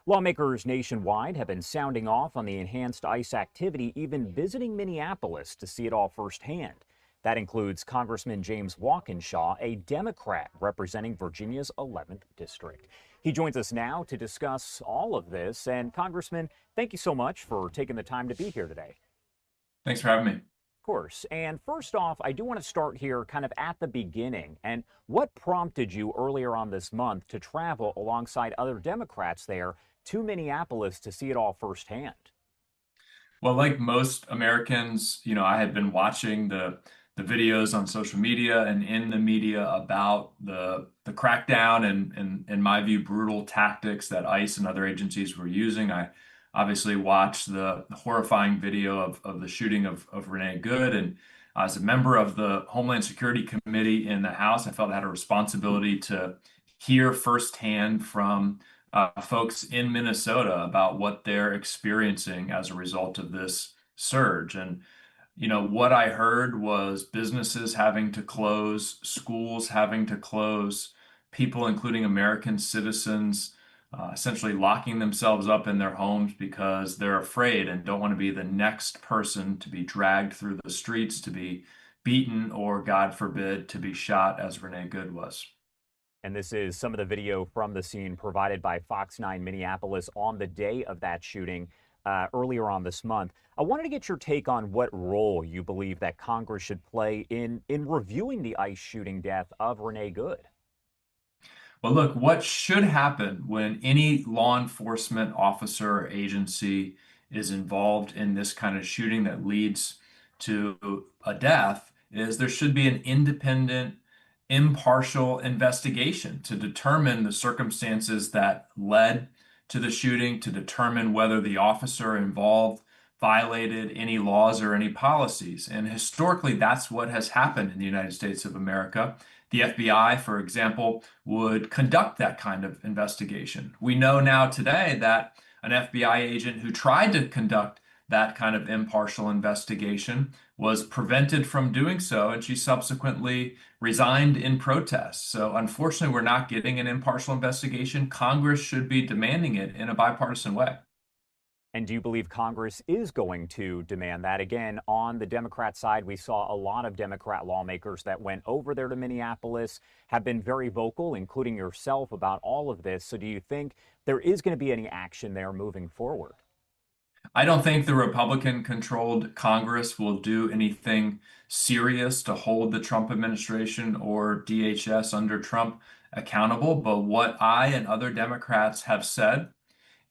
Lawmakers nationwide have been sounding off on the enhanced ICE activity, even visiting Minneapolis to see it all firsthand. That includes Congressman James Walkinshaw, a Democrat representing Virginia's 11th district. He joins us now to discuss all of this. And Congressman, thank you so much for taking the time to be here today. Thanks for having me. Of course. And first off, I do want to start here kind of at the beginning. And what prompted you earlier on this month to travel alongside other Democrats there to Minneapolis to see it all firsthand? Well, like most Americans, I had been watching the videos on social media and in the media about the crackdown and in my view, brutal tactics that ICE and other agencies were using. I obviously watched the horrifying video of the shooting of Renee Good. And as a member of the Homeland Security Committee in the House, I felt I had a responsibility to hear firsthand from folks in Minnesota about what they're experiencing as a result of this surge. And, what I heard was businesses having to close, schools having to close, people, including American citizens, essentially locking themselves up in their homes because they're afraid and don't want to be the next person to be dragged through the streets, to be beaten, or God forbid, to be shot as Renee Good was. And this is some of the video from the scene provided by Fox 9 Minneapolis on the day of that shooting earlier on this month. I wanted to get your take on what role you believe that Congress should play in reviewing the ICE shooting death of Renee Good. Well, look, what should happen when any law enforcement officer or agency is involved in this kind of shooting that leads to a death is there should be an independent, impartial investigation to determine the circumstances that led to the shooting, to determine whether the officer involved violated any laws or any policies. And historically, that's what has happened in the United States of America. The FBI, for example, would conduct that kind of investigation. We know now today that an FBI agent who tried to conduct that kind of impartial investigation was prevented from doing so, and she subsequently resigned in protest. So unfortunately, we're not getting an impartial investigation. Congress should be demanding it in a bipartisan way. And do you believe Congress is going to demand that? Again, on the Democrat side, we saw a lot of Democrat lawmakers that went over there to Minneapolis, have been very vocal, including yourself, about all of this. So do you think there is going to be any action there moving forward? I don't think the Republican-controlled Congress will do anything serious to hold the Trump administration or DHS under Trump accountable. But what I and other Democrats have said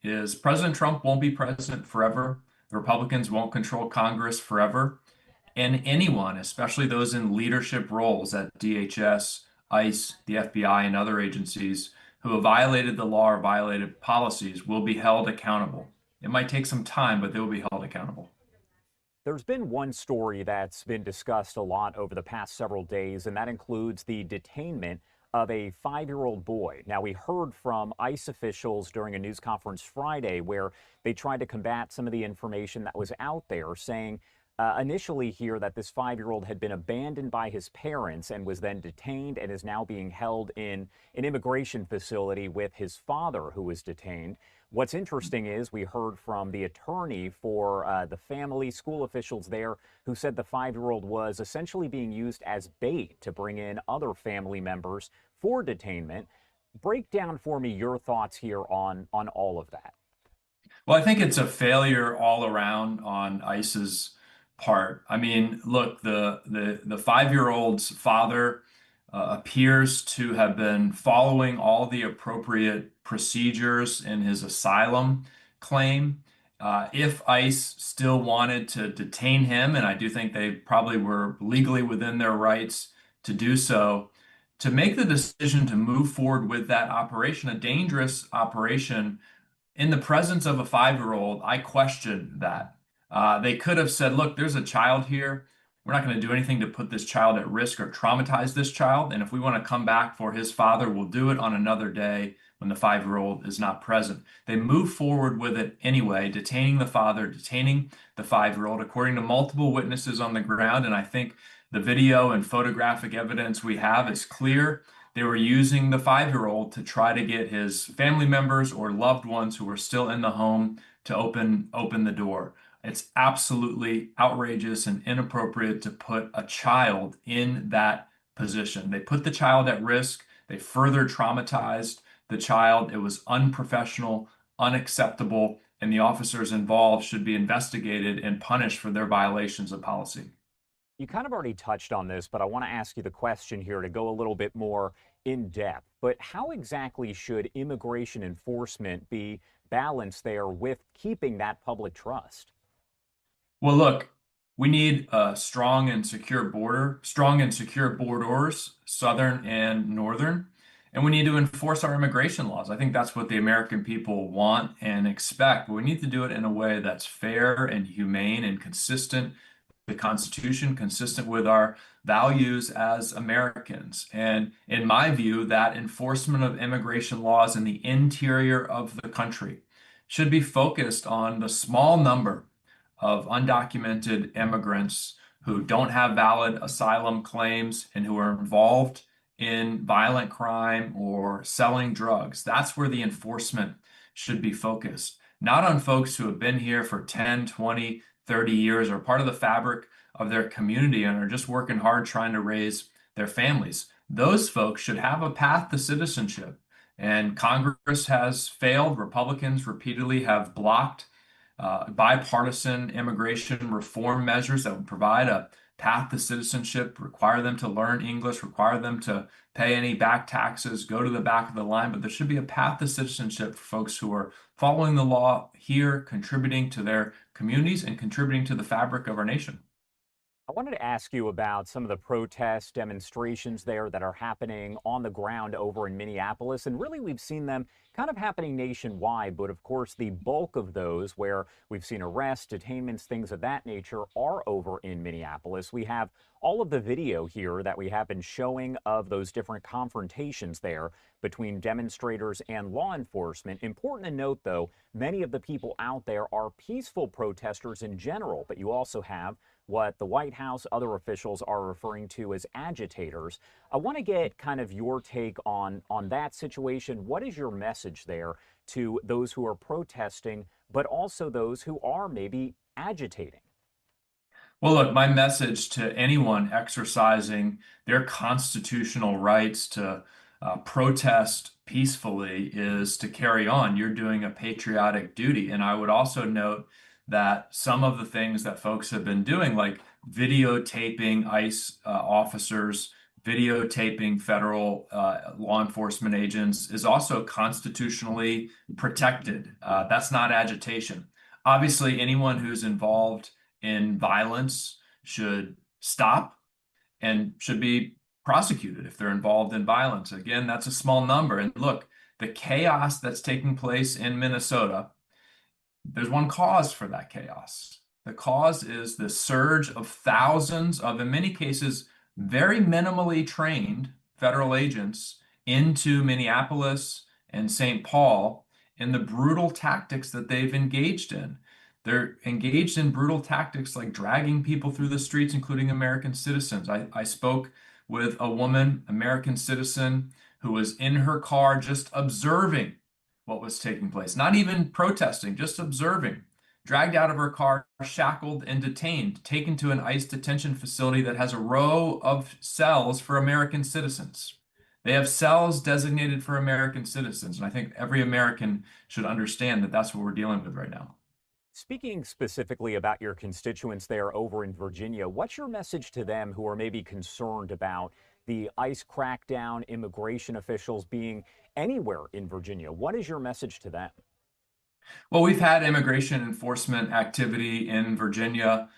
is President Trump won't be president forever. The Republicans won't control Congress forever. And anyone, especially those in leadership roles at DHS, ICE, the FBI, and other agencies who have violated the law or violated policies will be held accountable. It might take some time, but they will be held accountable. There's been one story that's been discussed a lot over the past several days, and that includes the detainment of a 5-year-old boy. Now, we heard from ICE officials during a news conference Friday where they tried to combat some of the information that was out there, saying initially here that this 5-year-old had been abandoned by his parents and was then detained and is now being held in an immigration facility with his father, who was detained. What's interesting is we heard from the attorney for the family, school officials there, who said the 5-year-old was essentially being used as bait to bring in other family members for detainment. Break down for me your thoughts here on all of that. Well, I think it's a failure all around on ICE's part. I mean, look, the 5-year-old's father appears to have been following all the appropriate procedures in his asylum claim. If ICE still wanted to detain him, and I do think they probably were legally within their rights to do so, to make the decision to move forward with that operation, a dangerous operation, in the presence of a 5-year-old, I question that. They could have said, look, there's a child here. We're not going to do anything to put this child at risk or traumatize this child. And if we want to come back for his father, we'll do it on another day when the 5-year-old is not present. They move forward with it anyway, detaining the father, detaining the 5-year-old, according to multiple witnesses on the ground. And I think the video and photographic evidence we have is clear They were using the 5-year-old to try to get his family members or loved ones who were still in the home to open the door. It's absolutely outrageous and inappropriate to put a child in that position. They put the child at risk. They further traumatized the child. It was unprofessional, unacceptable, and the officers involved should be investigated and punished for their violations of policy. You kind of already touched on this, but I want to ask you the question here to go a little bit more in depth. But how exactly should immigration enforcement be balanced there with keeping that public trust? Well, look, we need a strong and secure border, strong and secure borders, southern and northern, and we need to enforce our immigration laws. I think that's what the American people want and expect, but we need to do it in a way that's fair and humane and consistent with the Constitution, consistent with our values as Americans. And in my view, that enforcement of immigration laws in the interior of the country should be focused on the small number of undocumented immigrants who don't have valid asylum claims and who are involved in violent crime or selling drugs. That's where the enforcement should be focused, not on folks who have been here for 10, 20, 30 years or part of the fabric of their community and are just working hard trying to raise their families. Those folks should have a path to citizenship. And Congress has failed. Republicans repeatedly have blocked bipartisan immigration reform measures that would provide a path to citizenship, require them to learn English, require them to pay any back taxes, go to the back of the line. But there should be a path to citizenship for folks who are following the law here, contributing to their communities and contributing to the fabric of our nation. I wanted to ask you about some of the protests, demonstrations there that are happening on the ground over in Minneapolis. And really, we've seen them kind of happening nationwide. But of course, the bulk of those where we've seen arrests, detainments, things of that nature are over in Minneapolis. We have all of the video here that we have been showing of those different confrontations there between demonstrators and law enforcement. Important to note, though, many of the people out there are peaceful protesters in general, but you also have what the White House, other officials are referring to as agitators. I want to get kind of your take on that situation. What is your message there to those who are protesting, but also those who are maybe agitating? Well, look, my message to anyone exercising their constitutional rights to protest peacefully is to carry on. You're doing a patriotic duty. And I would also note that some of the things that folks have been doing, like videotaping ICE officers, videotaping federal law enforcement agents, is also constitutionally protected. That's not agitation. Obviously, anyone who's involved in violence should stop and should be prosecuted if they're involved in violence. Again, that's a small number. And look, the chaos that's taking place in Minnesota, there's one cause for that chaos. The cause is the surge of thousands of, in many cases, very minimally trained federal agents into Minneapolis and St. Paul and the brutal tactics that they've engaged in. They're engaged in brutal tactics like dragging people through the streets, including American citizens. I spoke with a woman, American citizen, who was in her car just observing what was taking place, not even protesting, just observing, dragged out of her car, shackled and detained, taken to an ICE detention facility that has a row of cells for American citizens. They have cells designated for American citizens. And I think every American should understand that that's what we're dealing with right now. Speaking specifically about your constituents there over in Virginia, what's your message to them who are maybe concerned about the ICE crackdown, immigration officials being anywhere in Virginia? What is your message to them? Well, we've had immigration enforcement activity in Virginia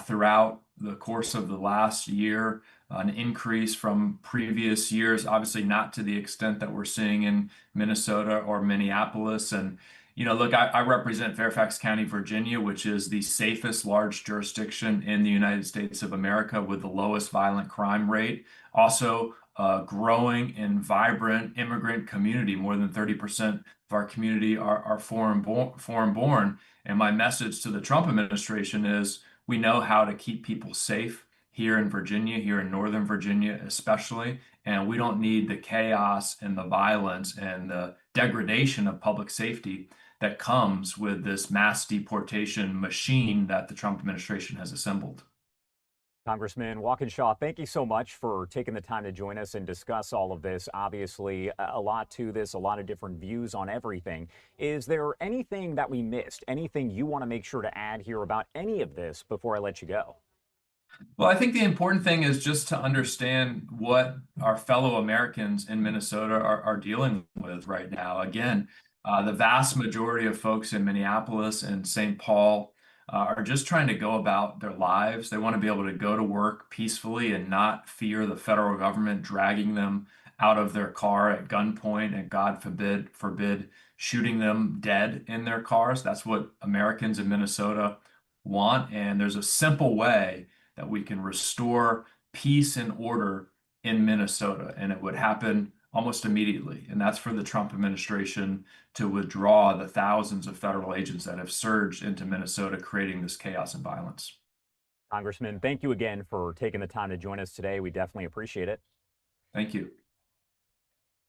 throughout the course of the last year, an increase from previous years, obviously not to the extent that we're seeing in Minnesota or Minneapolis. And, look, I represent Fairfax County, Virginia, which is the safest large jurisdiction in the United States of America with the lowest violent crime rate. Also, a growing and vibrant immigrant community. More than 30% of our community are foreign born. And my message to the Trump administration is we know how to keep people safe here in Virginia, here in Northern Virginia especially. And we don't need the chaos and the violence and the degradation of public safety that comes with this mass deportation machine that the Trump administration has assembled. Congressman Walkinshaw, thank you so much for taking the time to join us and discuss all of this. Obviously, a lot to this, a lot of different views on everything. Is there anything that we missed, anything you want to make sure to add here about any of this before I let you go? Well, I think the important thing is just to understand what our fellow Americans in Minnesota are dealing with right now. Again, the vast majority of folks in Minneapolis and St. Paul are just trying to go about their lives. They want to be able to go to work peacefully and not fear the federal government dragging them out of their car at gunpoint and God forbid, shooting them dead in their cars. That's what Americans in Minnesota want. And there's a simple way that we can restore peace and order in Minnesota, and it would happen almost immediately. And that's for the Trump administration to withdraw the thousands of federal agents that have surged into Minnesota, creating this chaos and violence. Congressman, thank you again for taking the time to join us today. We definitely appreciate it. Thank you.